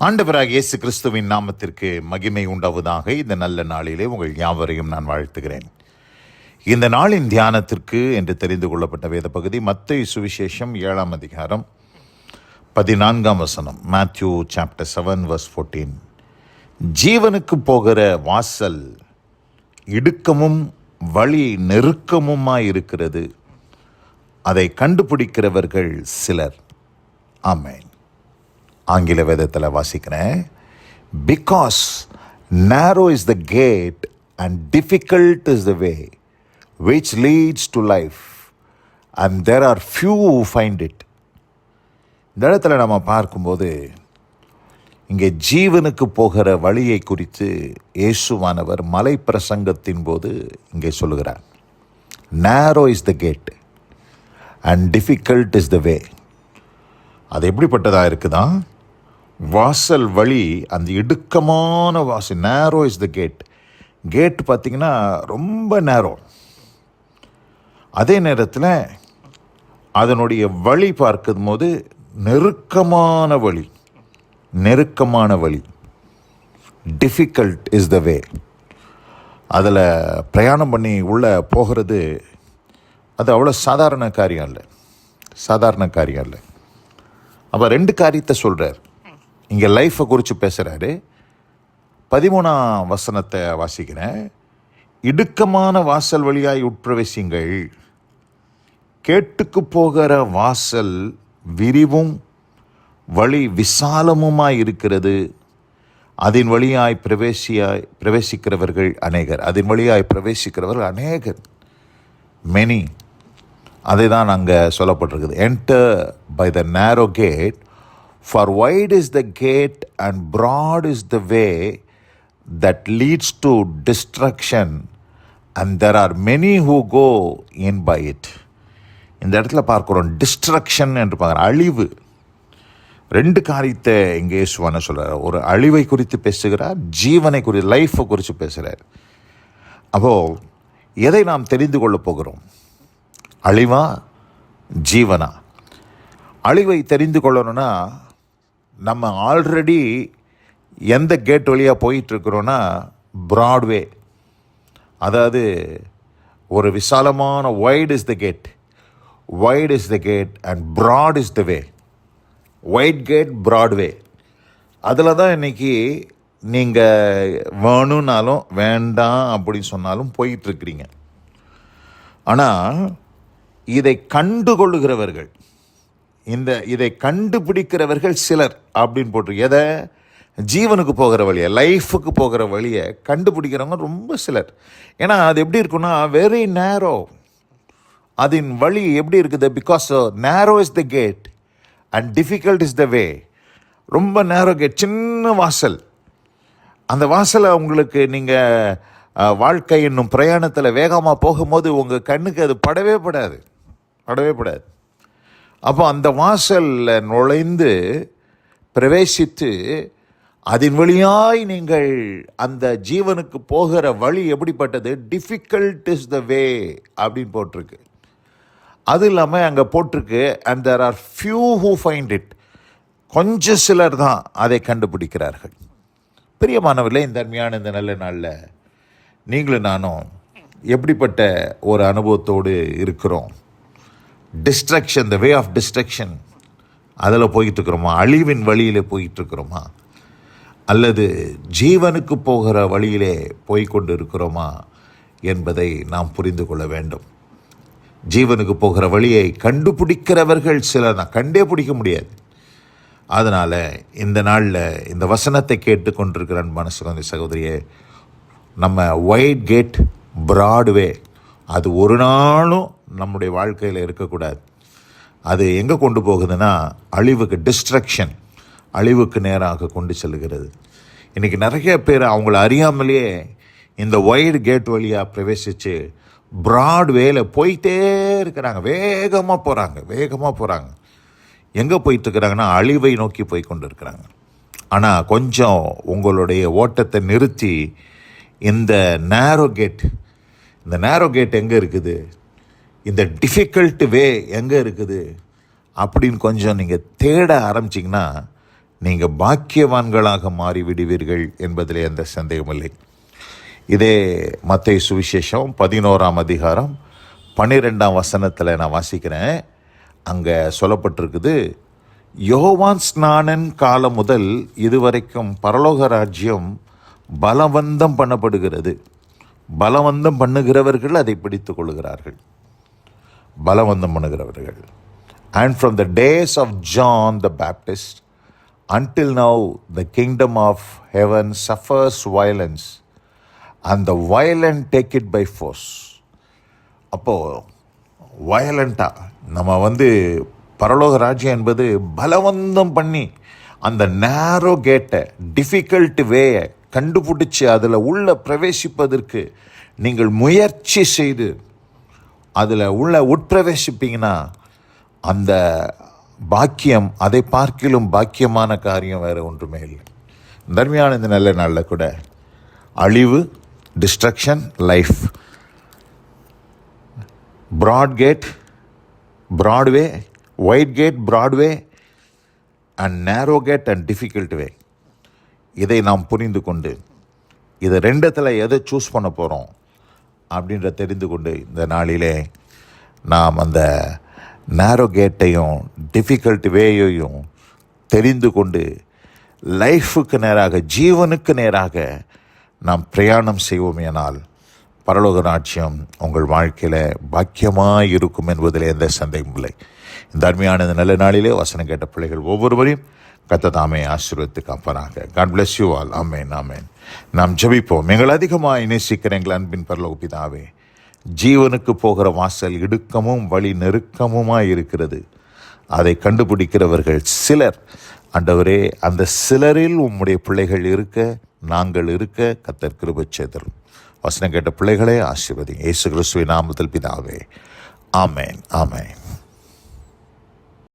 ஆண்டவராக இயேசு கிறிஸ்துவின் நாமத்திற்கு மகிமை உண்டாவதாக. இந்த நல்ல நாளிலே உங்கள் யாவரையும் நான் வாழ்த்துகிறேன். இந்த நாளின் தியானத்திற்கு என்று தெரிந்து கொள்ளப்பட்ட வேத பகுதி மத்தேயு சுவிசேஷம் 7ஆம் அதிகாரம் 14ஆம் வசனம். Matthew chapter 7 verse 14. ஜீவனுக்கு போகிற வாசல் இடுக்கமும் வழி நெருக்கமுமாயிருக்கிறது, அதை கண்டுபிடிக்கிறவர்கள் சிலர். ஆமென். ஆங்கில வேதத்தில் வாசிக்கிறேன். Because narrow is the gate and difficult is the way which leads to life and there are few who find it. இந்த இடத்துல நம்ம பார்க்கும்போது இங்கே ஜீவனுக்கு போகிற வழியை குறித்து இயேசுவானவர் மலை பிரசங்கத்தின் போது இங்கே சொல்லுகிறார். Narrow is the gate and difficult is the way. அது எப்படிப்பட்டதாக இருக்குதா? வாசல் வழி, அந்த இடுக்கமான வாசல். நேரோ இஸ் த கேட். கேட் பார்த்திங்கன்னா ரொம்ப நேரோ. அதே நேரத்தில் அதனுடைய வழி பார்க்கும் போது நெருக்கமான வழி. டிஃபிகல்ட் இஸ் த வே. அதில் பிரயாணம் பண்ணி உள்ளே போகிறது அது அவ்வளோ சாதாரண காரியம் இல்லை. அப்போ 2 காரியத்தை சொல்கிறார். இங்கே லைஃப்பை குறித்து பேசுகிறாரு. 13ஆம் வசனத்தை வாசிக்கிறேன். இடுக்கமான வாசல் வழியாய் உட்பிரவேசிங்கள், கேட்டுக்கு போகிற வாசல் விரிவும் வழி விசாலமுமாய் இருக்கிறது, அதன் வழியாய் பிரவேசிக்கிறவர்கள் அநேகர். மெனி. அதை தான் அங்கே சொல்லப்பட்டிருக்குது. Enter by the narrow gate, for wide is the gate and broad is the way that leads to destruction and there are many who go in by it. இந்த இடத்துல பார்க்குறோம் டிஸ்ட்ரக்ஷன் என்று பார்க்குறோம், அழிவு. 2 காரியத்தை இங்கே இயேசுவான சொல்கிறார். ஒரு அழிவை குறித்து பேசுகிறார், ஜீவனை குறித்து, லைஃப்பை குறித்து பேசுகிறார். அப்போது எதை நாம் தெரிந்து கொள்ள போகிறோம்? அழிவா ஜீவனா? அழிவை தெரிந்து கொள்ளணும்னா நம்ம ஆல்ரெடி எந்த கேட் வழியாக போயிட்டுருக்குறோன்னா ப்ராட்வே. அதாவது ஒரு விசாலமான wide is the gate and broad is the way. Wide gate, broad way. அதில் தான் இன்றைக்கி நீங்கள் வேணும்னாலும் வேண்டாம் அப்படின்னு சொன்னாலும் போயிட்டுருக்கிறீங்க. ஆனால் இதை கண்டுகொள்ளுகிறவர்கள், இதை கண்டுபிடிக்கிறவர்கள் சிலர் அப்படின்னு போட்டு, எதை? ஜீவனுக்கு போகிற வழியை, லைஃபுக்கு போகிற வழியை கண்டுபிடிக்கிறவங்க ரொம்ப சிலர். ஏன்னா அது எப்படி இருக்குன்னா வெரி நேரோ. அதன் வழி எப்படி இருக்குது? Because narrow is the gate and difficult is the way. ரொம்ப நேரோ கேட், சின்ன வாசல். அந்த வாசலை உங்களுக்கு நீங்கள் வாழ்க்கை என்னும் பிரயாணத்தில் வேகமாக போகும்போது உங்கள் கண்ணுக்கு அது படவே படாது. அப்போ அந்த வாசலில் நுழைந்து பிரவேசித்து அதன் வழியாய் நீங்கள் அந்த ஜீவனுக்கு போகிற வழி எப்படிப்பட்டது? டிஃபிகல்ட் இஸ் த வே அப்படின்னு போட்டிருக்கு. அது இல்லாமல் அங்கே போட்டிருக்கு and there are few who find it. கொஞ்சம் சிலர் தான் அதை கண்டுபிடிக்கிறார்கள். பிரியமானவர்களே, இந்த அருமையான இந்த நல்ல நாளில் நீங்களும் நானும் எப்படிப்பட்ட ஒரு அனுபவத்தோடு இருக்கிறோம்? Destruction, the way of destruction, அதில் போயிட்டுருக்குறோமா? அழிவின் வழியிலே போயிட்டுருக்குறோமா? அல்லது ஜீவனுக்கு போகிற வழியிலே போய்கொண்டு இருக்கிறோமா என்பதை நாம் புரிந்து கொள்ள வேண்டும். ஜீவனுக்கு போகிற வழியை கண்டுபிடிக்கிறவர்கள் சிலர் தான், கண்டே பிடிக்க முடியாது. அதனால் இந்த நாளில் இந்த வசனத்தை கேட்டுக்கொண்டிருக்கிற அன்பான சகோதரியே, நம்ம வைட் கேட், ப்ராட்வே, அது ஒரு நாளும் நம்முடைய வாழ்க்கையில் இருக்கக்கூடாது. அது எங்கே கொண்டு போகுதுன்னா அழிவுக்கு, டிஸ்ட்ரக்ஷன், அழிவுக்கு நேராக கொண்டு செல்கிறது. இன்றைக்கி நிறைய பேர் அவங்கள அறியாமலேயே இந்த வைட் கேட் வழியாக பிரவேசித்து ப்ராட்வேல போயிட்டே இருக்கிறாங்க. வேகமாக போகிறாங்க. எங்கே போயிட்டுருக்கிறாங்கன்னா அழிவை நோக்கி போய் கொண்டு இருக்கிறாங்க. ஆனால் கொஞ்சம் உங்களுடைய ஓட்டத்தை நிறுத்தி இந்த நேரோ கேட் எங்கே இருக்குது, இந்த டிஃபிகல்ட் வே எங்கே இருக்குது அப்படின்னு கொஞ்சம் நீங்கள் தேட ஆரம்பிச்சிங்கன்னா நீங்கள் பாக்கியவான்களாக மாறிவிடுவீர்கள் என்பதிலே எந்த சந்தேகமில்லை. இதே மத்தேயு சுவிசேஷம் 11ஆம் அதிகாரம் 12ஆம் வசனத்தில் நான் வாசிக்கிறேன். அங்கே சொல்லப்பட்டிருக்குது, யோவான் ஸ்நானன் காலம் முதல் இதுவரைக்கும் பரலோக ராஜ்யம் பலவந்தம் பண்ணப்படுகிறது. பலவந்தம் பண்ணுகிறவர்கள் அதை பிடித்து கொள்கிறார்கள். பலவந்தம் பண்ணுகிறவர்கள். And from the days of John the Baptist until now the kingdom of heaven suffers violence and the violent take it by force. அப்போது வயலண்ட்டாக நம்ம பரலோக ராஜ்யம் என்பது பலவந்தம் பண்ணி அந்த நேரோ கேட்டை, டிஃபிகல்ட் வேயை கண்டுபிடிச்சி அதில் உள்ள பிரவேசிப்பதற்கு நீங்கள் முயற்சி செய்து அதில் உள்ள உட்பிரவேசிப்பீங்கன்னா அந்த பாக்கியம் அதை பார்க்கிலும் பாக்கியமான காரியம் வேறு ஒன்றுமே இல்லை. தர்மியான இந்த நல்ல நாளில் கூட அழிவு, destruction, life, broad gate, broad way, white gate, broad way and narrow gate and difficult way, இதை நாம் புரிந்து கொண்டு இதை ரெண்டத்தில் எதை சூஸ் பண்ண போகிறோம் அப்படின்ற தெரிந்து கொண்டு இந்த நாளிலே நாம் அந்த நேரோ கேட்டையும் டிஃபிகல்ட் வேயையும் தெரிந்து கொண்டு லைஃபுக்கு நேராக, ஜீவனுக்கு நேராக நாம் பிரயாணம் செய்வோமேனால் பரலோக ராஜ்யம் உங்கள் வாழ்க்கையில் பாக்கியமாக இருக்கும் என்பதில் எந்த சந்தேகமும் இல்லை. இந்த அருமையான இந்த நல்ல நாளிலே வசனம் கேட்ட பிள்ளைகள் ஒவ்வொருவரையும் கர்த்தர் தாமே ஆசீர்வதித்து காப்பாராக. God bless you all. ஆமென், ஆமென். நாம் ஜெபிப்போம். எங்கள் அதிகமாக நேசிக்கிற எங்கள் அன்பின் பரலோக பிதாவே, ஜீவனுக்கு போகிற வாசல் இடுக்கமும் வழி நெருக்கமுமாய் இருக்கிறது. அதை கண்டுபிடிக்கிறவர்கள் சிலர். ஆண்டவரே, அந்த சிலரில் உம்முடைய பிள்ளைகள் இருக்க, நாங்கள் இருக்க கர்த்தர் கிருபை செய்தருளும். வசனம் கேட்ட பிள்ளைகளே ஆசீர்வதிங்க. இயேசு கிறிஸ்துவின் நாமத்தில் பிதாவே, ஆமென், ஆமென்.